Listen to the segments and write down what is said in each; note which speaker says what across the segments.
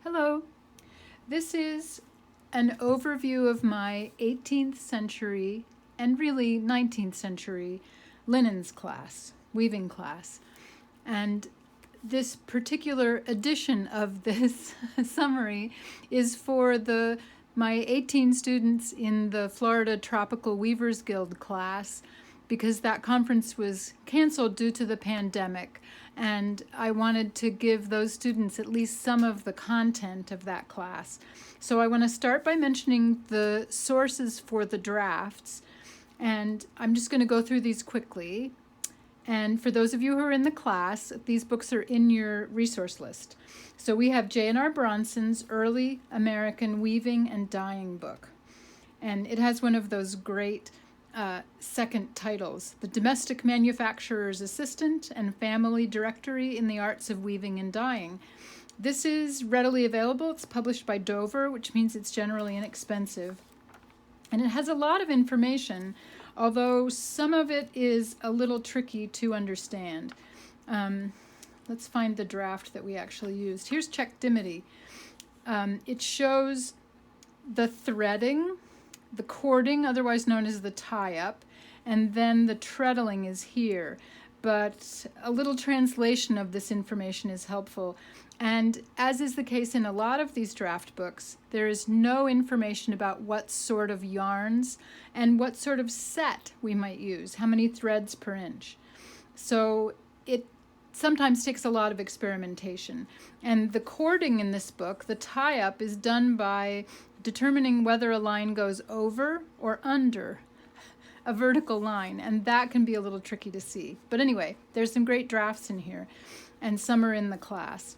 Speaker 1: Hello. This is an overview of my 18th century and really 19th century linens class, weaving class. And this particular edition of this summary is for my 18 students in the Florida Tropical Weavers Guild class, because that conference was canceled due to the pandemic, and I wanted to give those students at least some of the content of that class. So I want to start by mentioning the sources for the drafts, and I'm just going to go through these quickly. And for those of you who are in the class, these books are in your resource list. So we have J&R Bronson's Early American Weaving and Dyeing book, and it has one of those great second titles, The Domestic Manufacturer's Assistant and Family Directory in the Arts of Weaving and Dyeing. This is readily available. It's published by Dover, which means it's generally inexpensive. And it has a lot of information, although some of it is a little tricky to understand. Let's find the draft that we actually used. Here's Check Dimity. It shows the threading, the cording, otherwise known as the tie-up, and then the treadling is here. But a little translation of this information is helpful. And as is the case in a lot of these draft books, there is no information about what sort of yarns and what sort of set we might use, how many threads per inch. So it sometimes takes a lot of experimentation. And the cording in this book, the tie-up, is done by determining whether a line goes over or under a vertical line, and that can be a little tricky to see. But anyway, there's some great drafts in here, and some are in the class.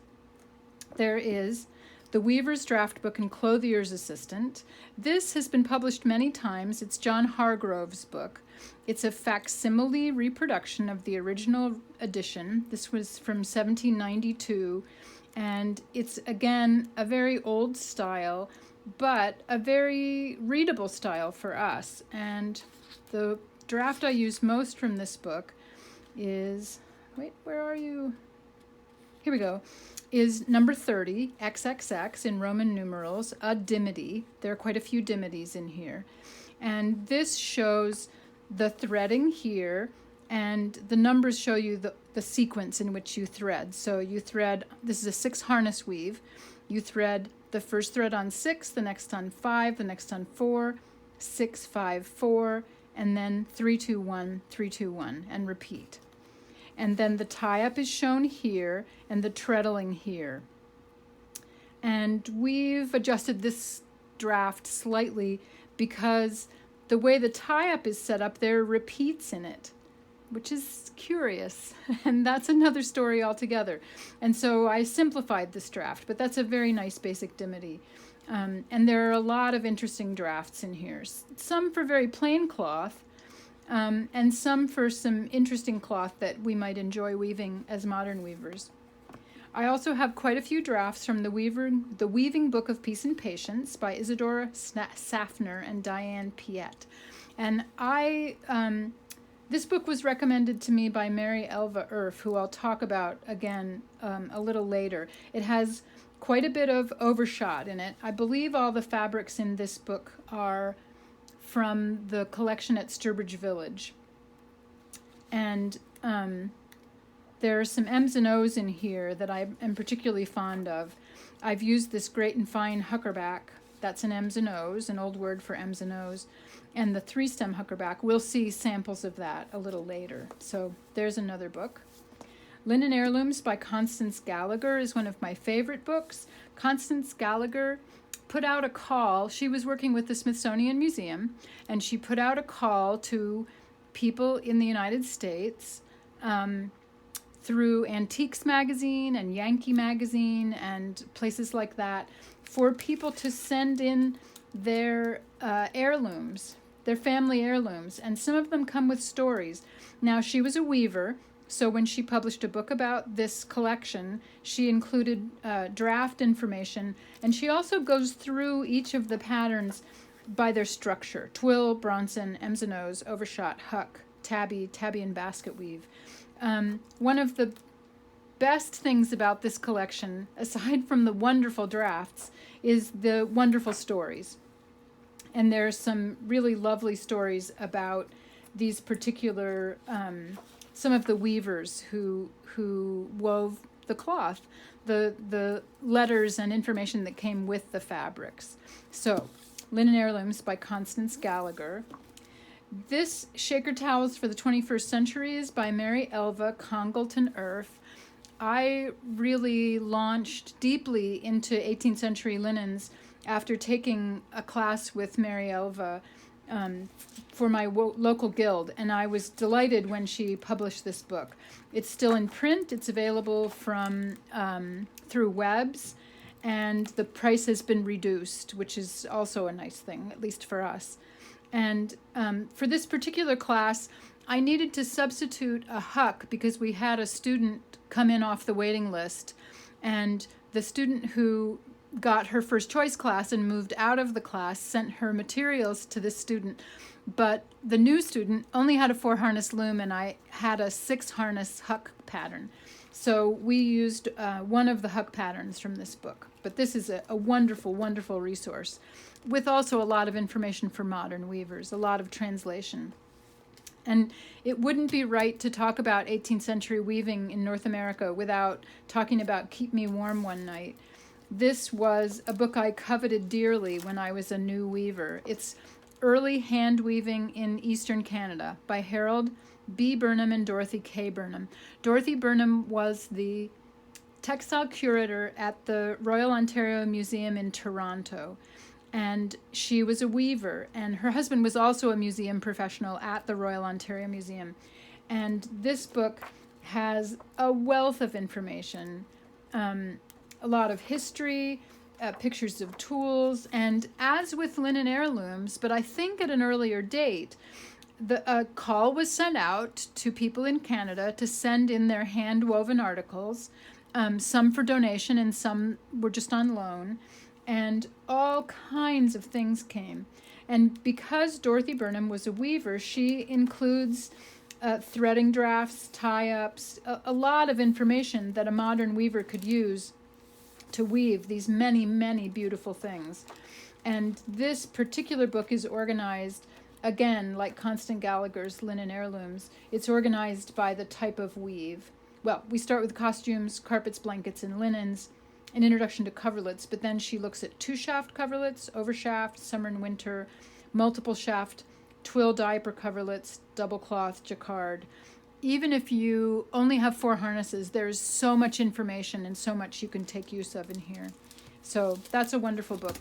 Speaker 1: There is The Weaver's Draft Book and Clothier's Assistant. This has been published many times. It's John Hargrove's book. It's a facsimile reproduction of the original edition. This was from 1792, and it's, again, a very old style, but a very readable style for us. And the draft I use most from this book is, wait, where are you? Here we go, is number 30, XXX in Roman numerals, a dimity. There are quite a few dimities in here. And this shows the threading here, and the numbers show you the sequence in which you thread. So you thread, this is a 6 harness weave. You thread the first thread on 6, the next on 5, the next on 4, 6, 5, 4, and then 3, 2, 1, 3, 2, 1, and repeat. And then the tie-up is shown here, and the treadling here. And we've adjusted this draft slightly because the way the tie-up is set up, there are repeats in it, which is curious, and that's another story altogether. And so I simplified this draft, but that's a very nice basic dimity. And there are a lot of interesting drafts in here, some for very plain cloth, and some for some interesting cloth that we might enjoy weaving as modern weavers. I also have quite a few drafts from the Weaving Book of Peace and Patience by Isadora Safner and Diane Piette. And this book was recommended to me by Mary Elva Erf, who I'll talk about again a little later. It has quite a bit of overshot in it. I believe all the fabrics in this book are from the collection at Sturbridge Village. And there are some M's and O's in here that I am particularly fond of. I've used this great and fine huckaback. That's an M's and O's, an old word for M's and O's. And the 3-stem huckaback, we'll see samples of that a little later. So there's another book. Linen Heirlooms by Constance Gallagher is one of my favorite books. Constance Gallagher put out a call. She was working with the Smithsonian Museum, and she put out a call to people in the United States through Antiques Magazine and Yankee Magazine and places like that for people to send in their heirlooms, their family heirlooms, and some of them come with stories. Now, she was a weaver, so when she published a book about this collection, she included draft information, and she also goes through each of the patterns by their structure: Twill, Bronson, M's and O's, Overshot, Huck, tabby and basket weave. One of the best things about this collection, aside from the wonderful drafts, is the wonderful stories. And there's some really lovely stories about these particular, some of the weavers who wove the cloth, the letters and information that came with the fabrics. So, Linen Heirlooms by Constance Gallagher. This Shaker Towels for the 21st Century is by Mary Elva Congleton Irf. I really launched deeply into 18th century linens after taking a class with Mary Elva for my local guild, and I was delighted when she published this book. It's still in print. It's available from through Webs, and the price has been reduced, which is also a nice thing, at least for us. And for this particular class, I needed to substitute a Huck because we had a student come in off the waiting list, and the student who got her first choice class and moved out of the class sent her materials to this student, but the new student only had a 4 harness loom, and I had a 6 harness Huck pattern. So we used one of the Huck patterns from this book, but this is a wonderful, wonderful resource with also a lot of information for modern weavers, a lot of translation. And it wouldn't be right to talk about 18th century weaving in North America without talking about Keep Me Warm One Night. This was a book I coveted dearly when I was a new weaver. It's Early Hand Weaving in Eastern Canada by Harold B. Burnham and Dorothy K. Burnham. Dorothy Burnham was the textile curator at the Royal Ontario Museum in Toronto, and she was a weaver, and her husband was also a museum professional at the Royal Ontario Museum. And this book has a wealth of information, a lot of history, pictures of tools, and as with linen heirlooms, but I think at an earlier date, a call was sent out to people in Canada to send in their hand-woven articles, some for donation and some were just on loan, and all kinds of things came. And because Dorothy Burnham was a weaver, she includes threading drafts, tie-ups, a lot of information that a modern weaver could use to weave these many, many beautiful things. And this particular book is organized, again, like Constance Gallagher's Linen Heirlooms, it's organized by the type of weave. Well, we start with costumes, carpets, blankets, and linens, an introduction to coverlets, but then she looks at 2-shaft coverlets, overshaft, summer and winter, multiple shaft, twill diaper coverlets, double cloth, jacquard. Even if you only have 4 harnesses, there's so much information and so much you can take use of in here. So that's a wonderful book.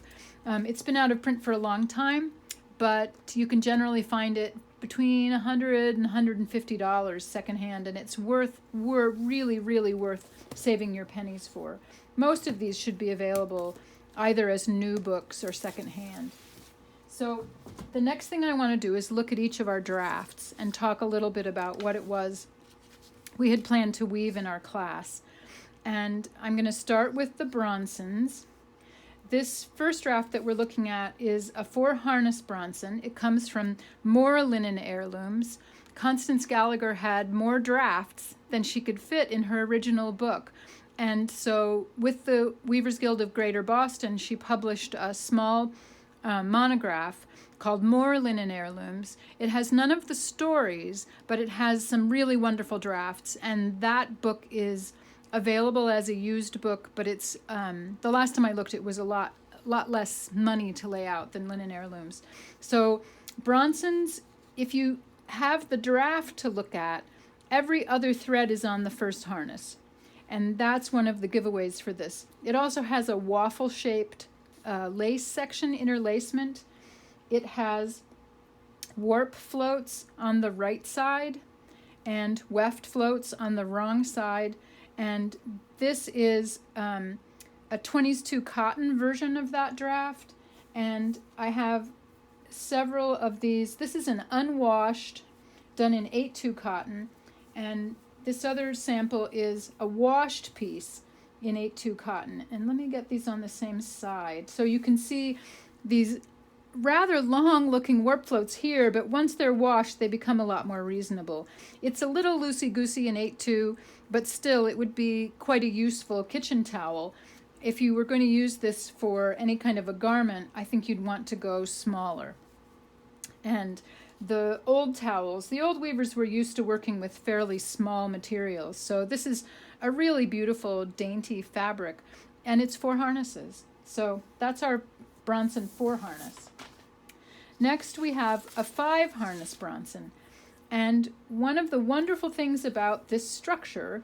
Speaker 1: It's been out of print for a long time, but you can generally find it between $100 and $150 secondhand, and it's really, really worth saving your pennies for. Most of these should be available either as new books or secondhand. So the next thing I want to do is look at each of our drafts and talk a little bit about what it was we had planned to weave in our class. And I'm going to start with the bronsons. This first draft that we're looking at is a 4 harness bronson. It comes from More Linen Heirlooms. Constance Gallagher had more drafts than she could fit in her original book. And so with the Weavers Guild of Greater Boston, she published a small monograph called More Linen Heirlooms. It has none of the stories, but it has some really wonderful drafts, and that book is available as a used book, but it's the last time I looked, it was a lot less money to lay out than Linen Heirlooms. So bronsons, if you have the draft to look at, every other thread is on the first harness, and that's one of the giveaways for this. It also has a waffle-shaped lace section, interlacement. It has warp floats on the right side and weft floats on the wrong side, and this is a 22 cotton version of that draft, and I have several of these. This is an unwashed, done in 8-2 cotton, and this other sample is a washed piece in 8-2 cotton. And let me get these on the same side so you can see these rather long looking warp floats here, but once they're washed, they become a lot more reasonable. It's a little loosey-goosey in 8.2, but still it would be quite a useful kitchen towel. If you were going to use this for any kind of a garment, I think you'd want to go smaller. And the old towels, the old weavers were used to working with fairly small materials. So this is a really beautiful, dainty fabric, and it's 4 harnesses. So that's our Bronson 4 harness. Next we have a 5 harness Bronson. And one of the wonderful things about this structure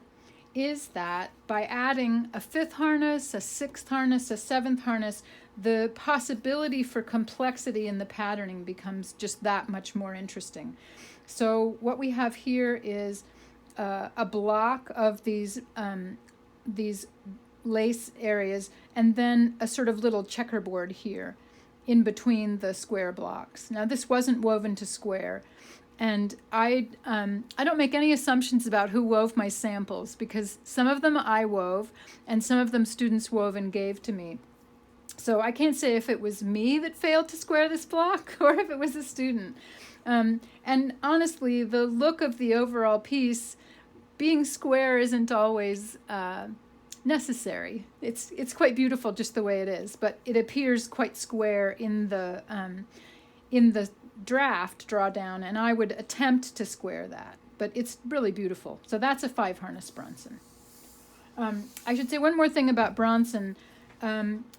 Speaker 1: is that by adding a 5th harness, a 6th harness, a 7th harness, the possibility for complexity in the patterning becomes just that much more interesting. So what we have here is a block of these lace areas, and then a sort of little checkerboard here in between the square blocks. Now this wasn't woven to square, and I don't make any assumptions about who wove my samples, because some of them I wove and some of them students wove and gave to me. So I can't say if it was me that failed to square this block or if it was a student. And honestly, the look of the overall piece, being square isn't always necessary. It's quite beautiful just the way it is, but it appears quite square in the draft drawdown, and I would attempt to square that, but it's really beautiful. So that's a 5 harness Bronson. I should say one more thing about Bronson.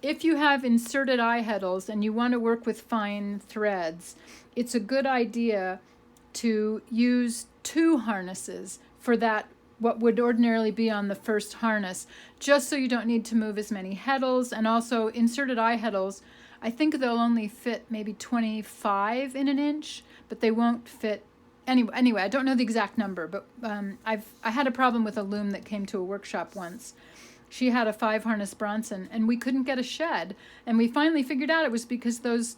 Speaker 1: If you have inserted eye heddles and you want to work with fine threads, it's a good idea to use 2 harnesses for that, what would ordinarily be on the first harness, just so you don't need to move as many heddles. And also inserted eye heddles, I think they'll only fit maybe 25 in an inch, but they won't fit anyway. I don't know the exact number, but I had a problem with a loom that came to a workshop once. She had a 5 harness Bronson, and we couldn't get a shed. And we finally figured out it was because those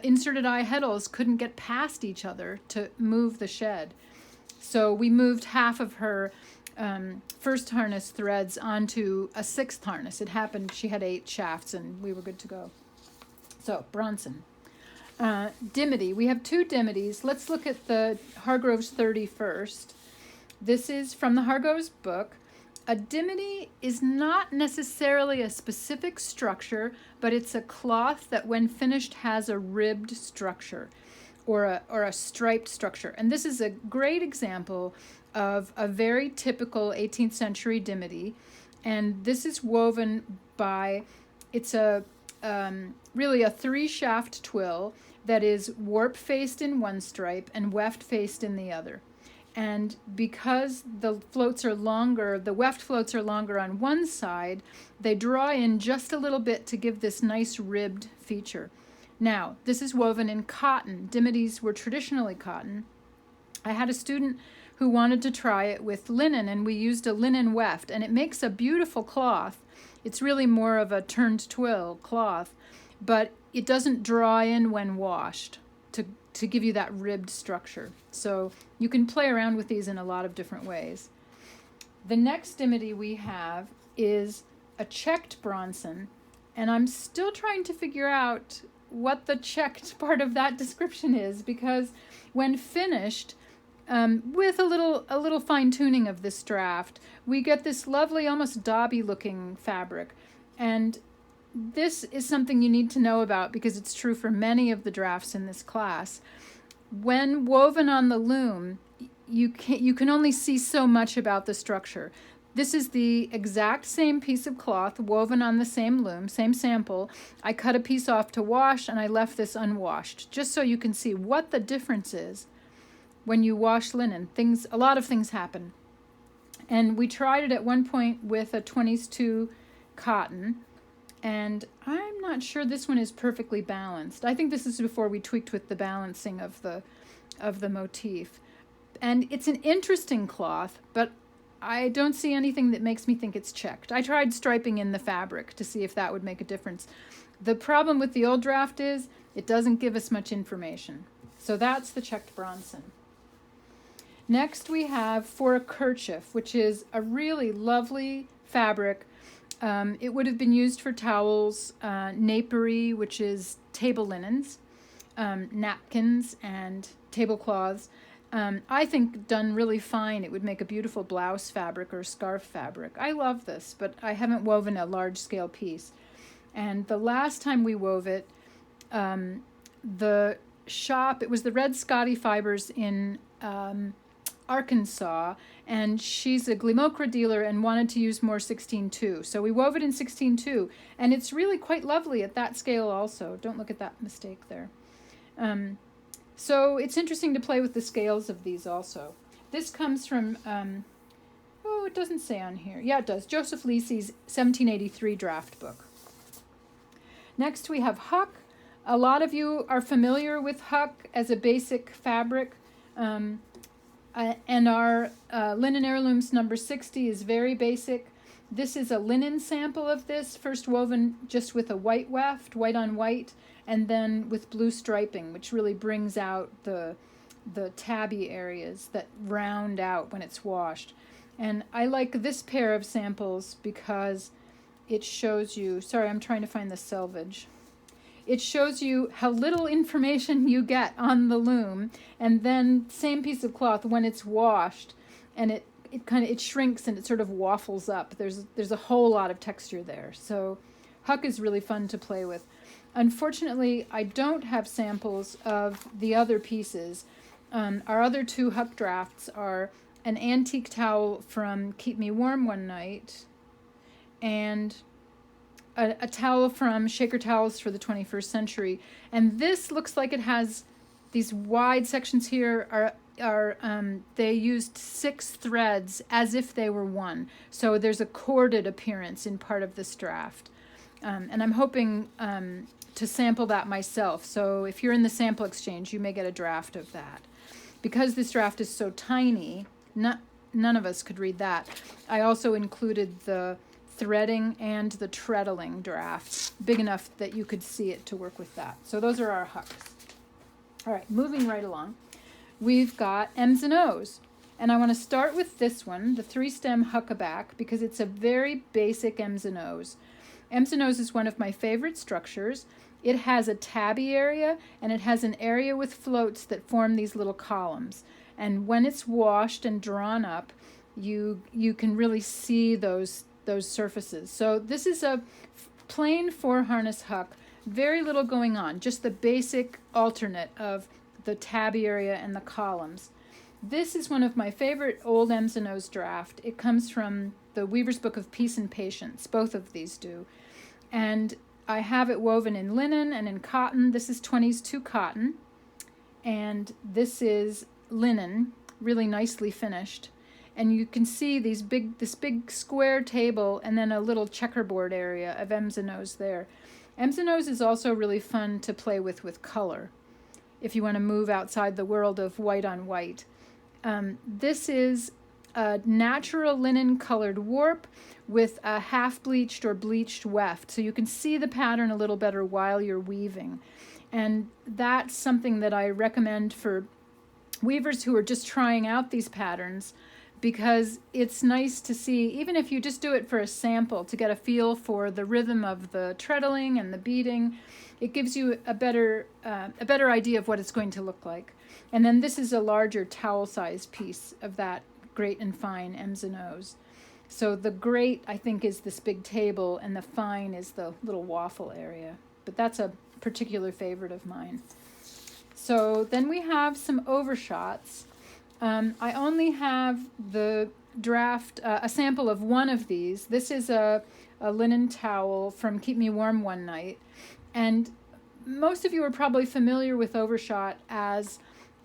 Speaker 1: inserted eye heddles couldn't get past each other to move the shed. So we moved half of her first harness threads onto a 6th harness. It happened, she had 8 shafts, and we were good to go. So, Bronson. Dimity. We have 2 Dimities. Let's look at the Hargrove's 30 first. This is from the Hargrove's book. A dimity is not necessarily a specific structure, but it's a cloth that when finished has a ribbed structure or a striped structure. And this is a great example of a very typical 18th century dimity. And this is woven by, it's a really a 3-shaft twill that is warp-faced in one stripe and weft-faced in the other. And because the floats are longer, the weft floats are longer on one side, they draw in just a little bit to give this nice ribbed feature. Now, this is woven in cotton. Dimities were traditionally cotton. I had a student who wanted to try it with linen, and we used a linen weft, and it makes a beautiful cloth. It's really more of a turned twill cloth, but it doesn't draw in when washed to give you that ribbed structure. So you can play around with these in a lot of different ways. The next dimity we have is a checked Bronson, and I'm still trying to figure out what the checked part of that description is, because when finished, with a little fine-tuning of this draft, we get this lovely, almost dauby-looking fabric. And this is something you need to know about because it's true for many of the drafts in this class. When woven on the loom, you can only see so much about the structure. This is the exact same piece of cloth woven on the same loom, same sample. I cut a piece off to wash, and I left this unwashed, just so you can see what the difference is when you wash linen. A lot of things happen. And we tried it at one point with a 22 cotton, and I'm not sure this one is perfectly balanced. I think this is before we tweaked with the balancing of the motif. And it's an interesting cloth, but I don't see anything that makes me think it's checked. I tried striping in the fabric to see if that would make a difference. The problem with the old draft is it doesn't give us much information. So that's the checked Bronson. Next we have for a kerchief, which is a really lovely fabric. It would have been used for towels, napery, which is table linens. napkins and tablecloths. I think done really fine, it would make a beautiful blouse fabric or scarf fabric. I love this, but I haven't woven a large scale piece. And the last time we wove it, the shop, it was the Red Scotty Fibers in Arkansas, and she's a Glimocra dealer and wanted to use more 16.2. So we wove it in 16.2, and it's really quite lovely at that scale also. Don't look at that mistake there. So it's interesting to play with the scales of these also. This comes from, oh, it doesn't say on here. Yeah, it does. Joseph Lisi's 1783 draft book. Next we have Huck. A lot of you are familiar with Huck as a basic fabric. And our Linen Heirlooms number 60 is very basic. This is a linen sample of this, first woven just with a white weft, white on white, and then with blue striping, which really brings out the tabby areas that round out when it's washed. And I like this pair of samples because it shows you, sorry, I'm trying to find the selvage. It shows you how little information you get on the loom, and then same piece of cloth when it's washed, and it shrinks and it sort of waffles up. There's a whole lot of texture there. So Huck is really fun to play with. Unfortunately, I don't have samples of the other pieces. Our other two Huck drafts are an antique towel from Keep Me Warm One Night and a towel from Shaker Towels for the 21st Century. And this looks like it has these wide sections here they used 6 threads as if they were one. So there's a corded appearance in part of this draft. And I'm hoping to sample that myself. So if you're in the sample exchange, you may get a draft of that. Because this draft is so tiny, none of us could read that. I also included the threading and the treadling draft, big enough that you could see it to work with that. So those are our Hucks. All right, moving right along. We've got M's and O's. And I want to start with this one, the 3-stem huckaback, because it's a very basic M's and O's. M's and O's is one of my favorite structures. It has a tabby area, and it has an area with floats that form these little columns. And when it's washed and drawn up, you can really see those surfaces. So this is a plain 4-harness Huck, very little going on, just the basic alternate of the tabby area and the columns. This is one of my favorite old M's and O's draft. It comes from the Weaver's Book of Peace and Patience. Both of these do. And I have it woven in linen and in cotton. This is 20s2 cotton. And this is linen, really nicely finished. And you can see this big square table and then a little checkerboard area of M's and O's there. M's and O's is also really fun to play with color if you want to move outside the world of white on white. This is a natural linen colored warp with a half bleached or bleached weft. So you can see the pattern a little better while you're weaving. And that's something that I recommend for weavers who are just trying out these patterns, because it's nice to see, even if you just do it for a sample, to get a feel for the rhythm of the treadling and the beading. It gives you a better idea of what it's going to look like. And then this is a larger towel-sized piece of that great and fine M's and O's. So the great, I think, is this big table, and the fine is the little waffle area. But that's a particular favorite of mine. So then we have some overshots. I only have the draft, a sample of one of these. This is a linen towel from Keep Me Warm One Night. And most of you are probably familiar with Overshot as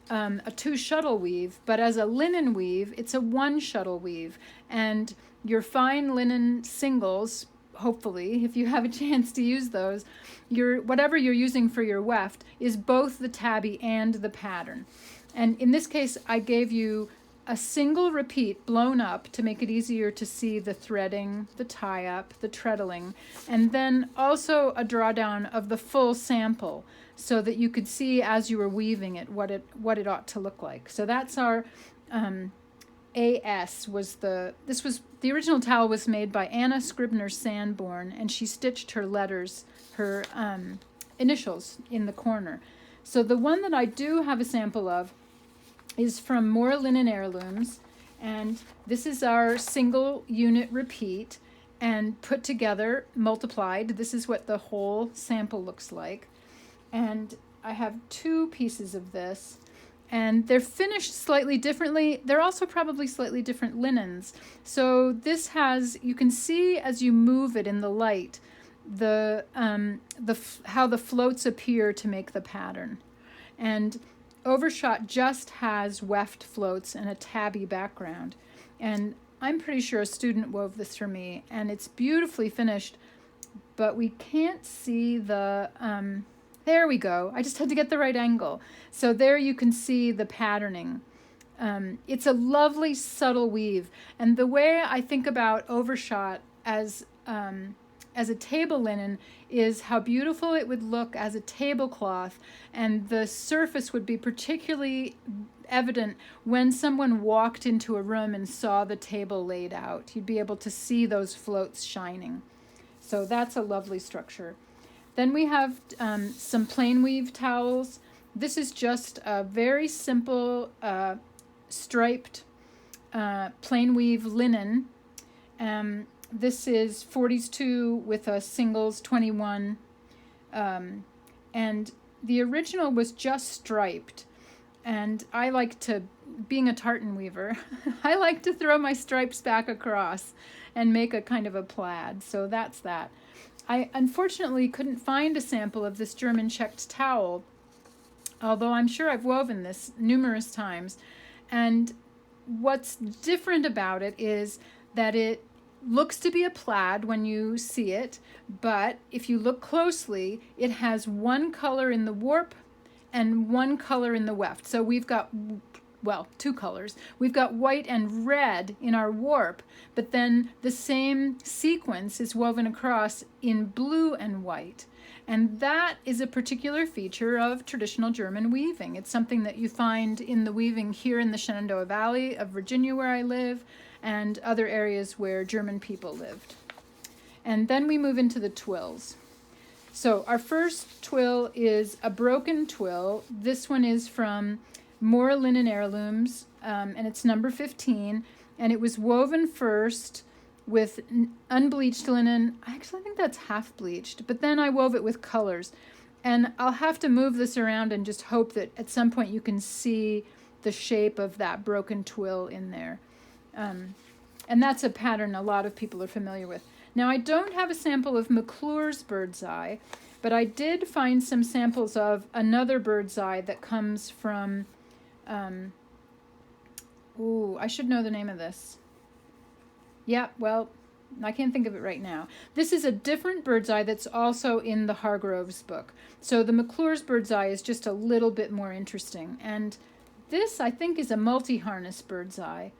Speaker 1: a 2 shuttle weave, but as a linen weave, it's a 1 shuttle weave. And your fine linen singles, hopefully, if you have a chance to use those, whatever you're using for your weft is both the tabby and the pattern. And in this case, I gave you a single repeat blown up to make it easier to see the threading, the tie-up, the treadling, and then also a drawdown of the full sample so that you could see as you were weaving it what it ought to look like. So that's our AS the original towel was made by Anna Scribner Sanborn, and she stitched her letters, her initials in the corner. So the one that I do have a sample of is from More Linen Heirlooms, and this is our single unit repeat and put together, multiplied. This is what the whole sample looks like. And I have 2 pieces of this, and they're finished slightly differently. They're also probably slightly different linens. So this has, you can see as you move it in the light, how the floats appear to make the pattern. And Overshot just has weft floats and a tabby background. And I'm pretty sure a student wove this for me, and it's beautifully finished, but we can't see the, there we go. I just had to get the right angle. So there you can see the patterning. It's a lovely, subtle weave. And the way I think about Overshot as a table linen is how beautiful it would look as a tablecloth, and the surface would be particularly evident when someone walked into a room and saw the table laid out. You'd be able to see those floats shining. So that's a lovely structure. Then we have some plain weave towels. This is just a very simple striped plain weave linen. This is 40s 2 with a singles 21. And the original was just striped. And I like to, being a tartan weaver, I like to throw my stripes back across and make a kind of a plaid. So that's that. I unfortunately couldn't find a sample of this German checked towel, although I'm sure I've woven this numerous times. And what's different about it is that it looks to be a plaid when you see it, but if you look closely, it has one color in the warp and one color in the weft. So we've got, well, 2 colors. We've got white and red in our warp, but then the same sequence is woven across in blue and white. And that is a particular feature of traditional German weaving. It's something that you find in the weaving here in the Shenandoah Valley of Virginia, where I live, and other areas where German people lived. And then we move into the twills. So our first twill is a broken twill. This one is from More Linen Heirlooms, and it's number 15, and it was woven first with unbleached linen. I actually think that's half bleached, but then I wove it with colors. And I'll have to move this around and just hope that at some point you can see the shape of that broken twill in there. And that's a pattern a lot of people are familiar with. Now, I don't have a sample of McClure's bird's eye, but I did find some samples of another bird's eye that comes from, I should know the name of this. Yeah, well, I can't think of it right now. This is a different bird's eye that's also in the Hargrove's book. So the McClure's bird's eye is just a little bit more interesting. And this, I think, is a multi-harness bird's eye.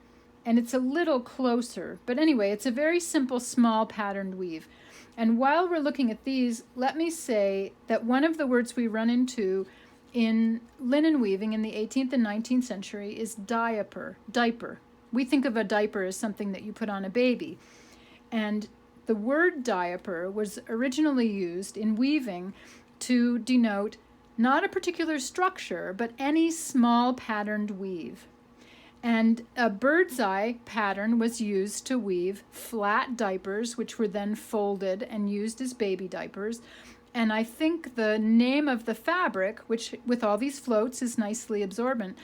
Speaker 1: And it's a little closer. But anyway, it's a very simple, small patterned weave. And while we're looking at these, let me say that one of the words we run into in linen weaving in the 18th and 19th century is diaper. We think of a diaper as something that you put on a baby. And the word diaper was originally used in weaving to denote not a particular structure, but any small patterned weave. And a bird's eye pattern was used to weave flat diapers, which were then folded and used as baby diapers. And I think the name of the fabric, which with all these floats is nicely absorbent,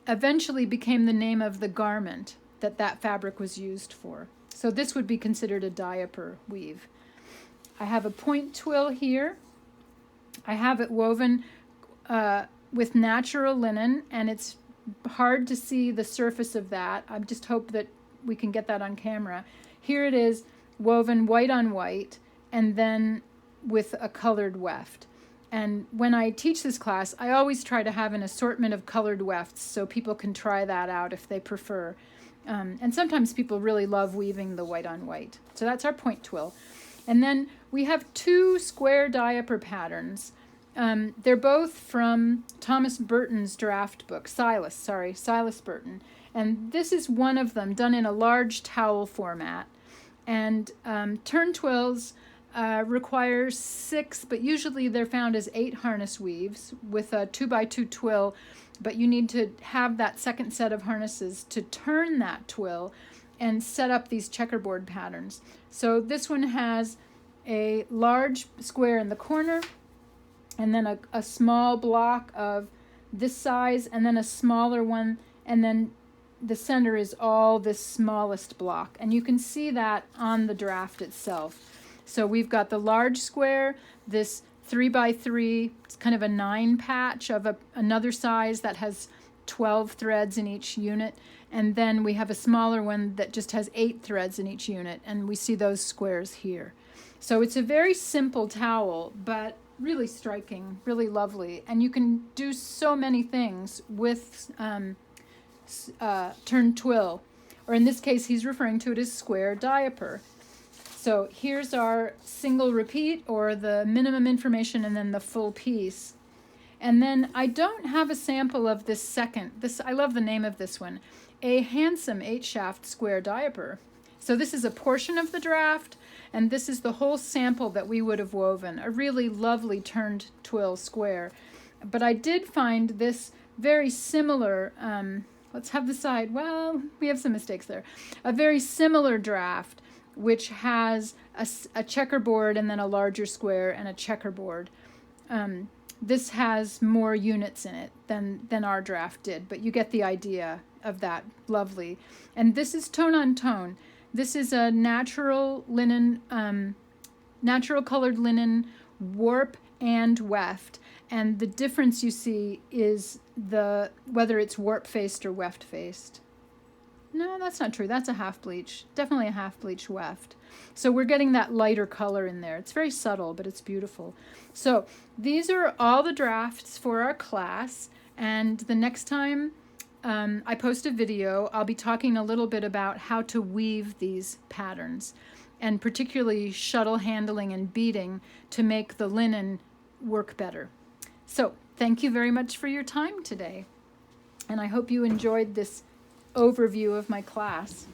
Speaker 1: eventually became the name of the garment that fabric was used for. So this would be considered a diaper weave. I have a point twill here. I have it woven with natural linen, and it's hard to see the surface of that. I just hope that we can get that on camera. Here it is woven white on white and then with a colored weft. And when I teach this class, I always try to have an assortment of colored wefts so people can try that out if they prefer. And sometimes people really love weaving the white on white. So that's our point twill. And then we have 2 square diaper patterns. They're both from Thomas Burton's draft book, Silas Burton. And this is one of them done in a large towel format. And turn twills requires 6, but usually they're found as 8 harness weaves with a 2x2 twill, but you need to have that second set of harnesses to turn that twill and set up these checkerboard patterns. So this one has a large square in the corner, and then a small block of this size, and then a smaller one, and then the center is all this smallest block. And you can see that on the draft itself. So we've got the large square, this 3x3, it's kind of a 9 patch of another size that has 12 threads in each unit. And then we have a smaller one that just has 8 threads in each unit. And we see those squares here. So it's a very simple towel, but really striking, really lovely. And you can do so many things with turned twill. Or in this case, he's referring to it as square diaper. So here's our single repeat, or the minimum information, and then the full piece. And then I don't have a sample of this second. I love the name of this one. A handsome 8-shaft square diaper. So this is a portion of the draft, and this is the whole sample that we would have woven. A really lovely turned twill square. But I did find this very similar, let's have the side, well, we have some mistakes there. A very similar draft, which has a checkerboard and then a larger square and a checkerboard. This has more units in it than our draft did, but you get the idea of that. Lovely. And this is tone on tone. This is a natural linen, natural colored linen, warp and weft. And the difference you see is whether it's warp faced or weft faced. No, that's not true. That's a half bleach. Definitely a half bleach weft. So we're getting that lighter color in there. It's very subtle, but it's beautiful. So these are all the drafts for our class. And the next time I post a video, I'll be talking a little bit about how to weave these patterns, and particularly shuttle handling and beading to make the linen work better. So thank you very much for your time today. And I hope you enjoyed this overview of my class.